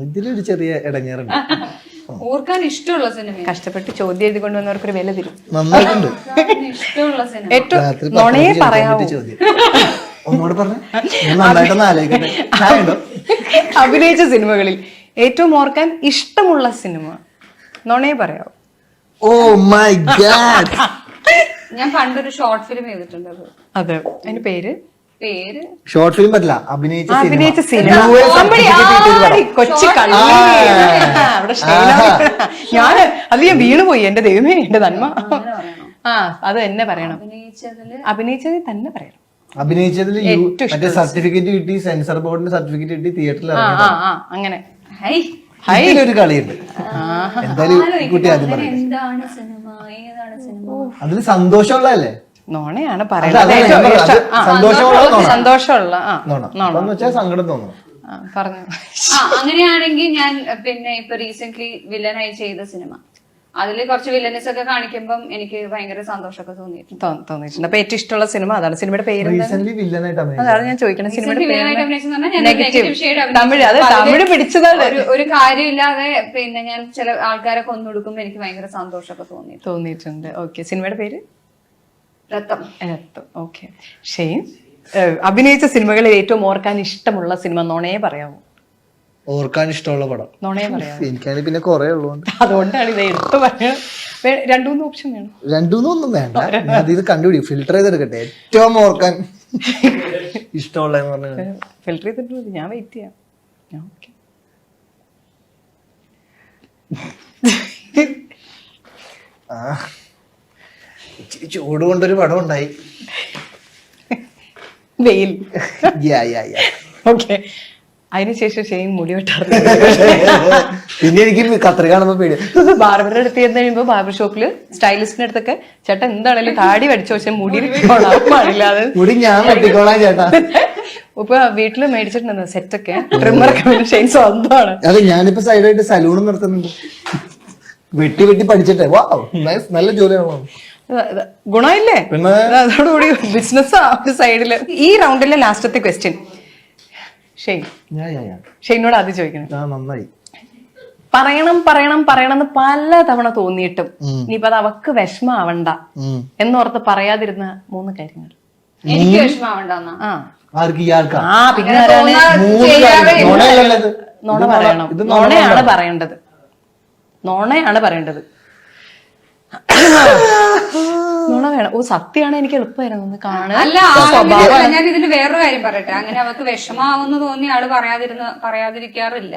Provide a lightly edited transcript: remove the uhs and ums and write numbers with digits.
ഇതിലൊരു ചെറിയ ഇടങ്ങേറുണ്ട്. ഓർക്കാൻ ഇഷ്ടമുള്ള സിനിമ. കഷ്ടപ്പെട്ട് ചോദ്യം എഴുതി കൊണ്ടുവന്നവർക്കൊരു വില തരും. നന്നായിട്ടുണ്ട്. ഇഷ്ടമുള്ള സിനിമ. ഏറ്റവും രാത്രി നുണയെ 10 പറയാവൂ. ചോദ്യം ഒന്നോട് പറഞ്ഞ നന്നായിട്ടൊന്ന് ആലോചിക്കട്ടെ. അഭിനയിച്ച സിനിമകളിൽ ഏറ്റവും ഓർക്കാൻ ഇഷ്ടമുള്ള സിനിമ നുണയെ പറയാവൂ. Oh my god. ഞാൻ പണ്ടൊരു ഷോർട്ട് ഫിലിം ചെയ്തിട്ടുണ്ട്. അതെ, അതിന്റെ പേര് ഷോർട്ട് ഫിലിം പറ്റില്ല, അഭിനയിച്ച സിനിമ. കൊച്ചു കള്ളി അവിടെ ഞാൻ അത് ഞാൻ വീണുപോയി. എന്റെ ദൈവമേ, എന്റെ നന്മ. ആ, അത് തന്നെ പറയണം. അഭിനയിച്ചതിൽ തന്നെ പറയണം. അഭിനയിച്ചതിൽ മറ്റേ സർട്ടിഫിക്കറ്റ് കിട്ടി, സെൻസർ ബോർഡിന്റെ സർട്ടിഫിക്കറ്റ് കിട്ടി, തിയേറ്ററിൽ അങ്ങനെ ഒരു കളിയുണ്ട്. എന്തായാലും കുട്ടി ആദ്യം പറയും. അതിന് സന്തോഷമുള്ളതല്ലേ? നോണയാണ് പറയുന്നത്. സന്തോഷമുള്ള സങ്കടം തോന്നുന്നു. പറഞ്ഞു. അങ്ങനെയാണെങ്കിൽ ഞാൻ പിന്നെ ഇപ്പൊ റീസെന്റ് വില്ലനായി ചെയ്ത സിനിമ, അതില് കുറച്ച് വില്ലനസ് ഒക്കെ കാണിക്കുമ്പം എനിക്ക് ഭയങ്കര സന്തോഷമൊക്കെ തോന്നിയിട്ടുണ്ട്. അപ്പൊ ഏറ്റവും ഇഷ്ടമുള്ള സിനിമ അതാണ്. സിനിമയുടെ പേര് അതാണ് ഞാൻ ചോദിക്കണം. സിനിമയുടെ തമിഴ്, അത് തമിഴ് പിടിച്ചതാണ്. ഒരു കാര്യമില്ലാതെ പിന്നെ ഞാൻ ചില ആൾക്കാരെ കൊന്നൊടുക്കുമ്പോ എനിക്ക് ഭയങ്കര സന്തോഷമൊക്കെ തോന്നിയിട്ടുണ്ട്. ഓക്കെ, സിനിമയുടെ പേര് രത്തം. ഓക്കെ. ഷെയ്ൻ, അഭിനയിച്ച സിനിമകളിൽ ഏറ്റവും ഓർക്കാൻ ഇഷ്ടമുള്ള സിനിമ നുണയെ പറയാമോ? ഓർക്കാൻ ഇഷ്ടമുള്ള പടം നുണയെ പറയാമോ? എനിക്കാണെങ്കിൽ പിന്നെ കുറെ ഉള്ളതുകൊണ്ട് അതുകൊണ്ടാണ് ഇത് എടുത്തു പറയാം. 2-3 ഓപ്ഷൻ വേണം. 2-3 വേണ്ട, ഇത് കണ്ടുപിടി, ഫിൽട്ടർ ചെയ്തെടുക്കട്ടെ. ഏറ്റവും ഓർക്കാൻ ഇഷ്ടമുള്ളതെന്ന് പറഞ്ഞാൽ ഫിൽട്ടർ ചെയ്തിട്ട് ഞാൻ വെയിറ്റ് ചെയ്യാം. ഓക്കെ. ഇച്ചിരി ചൂട് കൊണ്ടൊരു പടം ഉണ്ടായി, വെയിൽ. ഓക്കെ. അതിനുശേഷം ഷെയ്ൻ മുടി വെട്ടാറ്. പിന്നെ എനിക്ക് കത്രി കാണുമ്പോ പേടി. ബാർബറുടെ അടുത്ത് ചെന്ന് കഴിയുമ്പോ ബാർബർ ഷോപ്പില് സ്റ്റൈലിസ്റ്റിന്റെ അടുത്തൊക്കെ ചേട്ടാ എന്താണേലും താടി പഠിച്ചു, പക്ഷെ മുടി പാടില്ല, മുടി ഞാൻ വെട്ടിക്കോളാം ചേട്ടാ. ഇപ്പൊ വീട്ടില് മേടിച്ചിട്ടുണ്ടെന്ന് സെറ്റൊക്കെ ട്രിമ്മറൊക്കെ ഷെയ്ൻ സ്വന്തമാണ്. അതെ, ഞാനിപ്പോ സൈഡായിട്ട് സലൂണും നടത്തുന്നുണ്ട്. വെട്ടി പഠിച്ചിട്ടേ. വാ, നല്ല ജോലിയാണോ. ഗുണമില്ലേ? അതോടുകൂടി ബിസിനസ് സൈഡില്. ഈ റൗണ്ടിലെ ലാസ്റ്റത്തെ ക്വസ്റ്റ്യൻ ഷെയ്നോട് ആദ്യം ചോദിക്കണം. നന്നായി പറയണം എന്ന് പല തവണ തോന്നിയിട്ടും ഇനിയിപ്പോ അത് അവക്ക് വിഷമാവണ്ട എന്നോർത്ത് പറയാതിരുന്ന 3 കാര്യങ്ങൾ. എനിക്ക് വിഷമാവണ്ടെന്നാ? പിന്നെ നുണ പറയണം. നുണയാണ് പറയേണ്ടത്. നുണ വേണം. ഓ, സത്യമാണ് എനിക്ക് എളുപ്പമായിരുന്നു കാണാൻ. അല്ല, ഞാൻ ഇതിന് വേറൊരു കാര്യം പറയട്ടെ. അങ്ങനെ അവർക്ക് വിഷമാവെന്ന് തോന്നി ആള് പറയാതിരിക്കാറില്ല.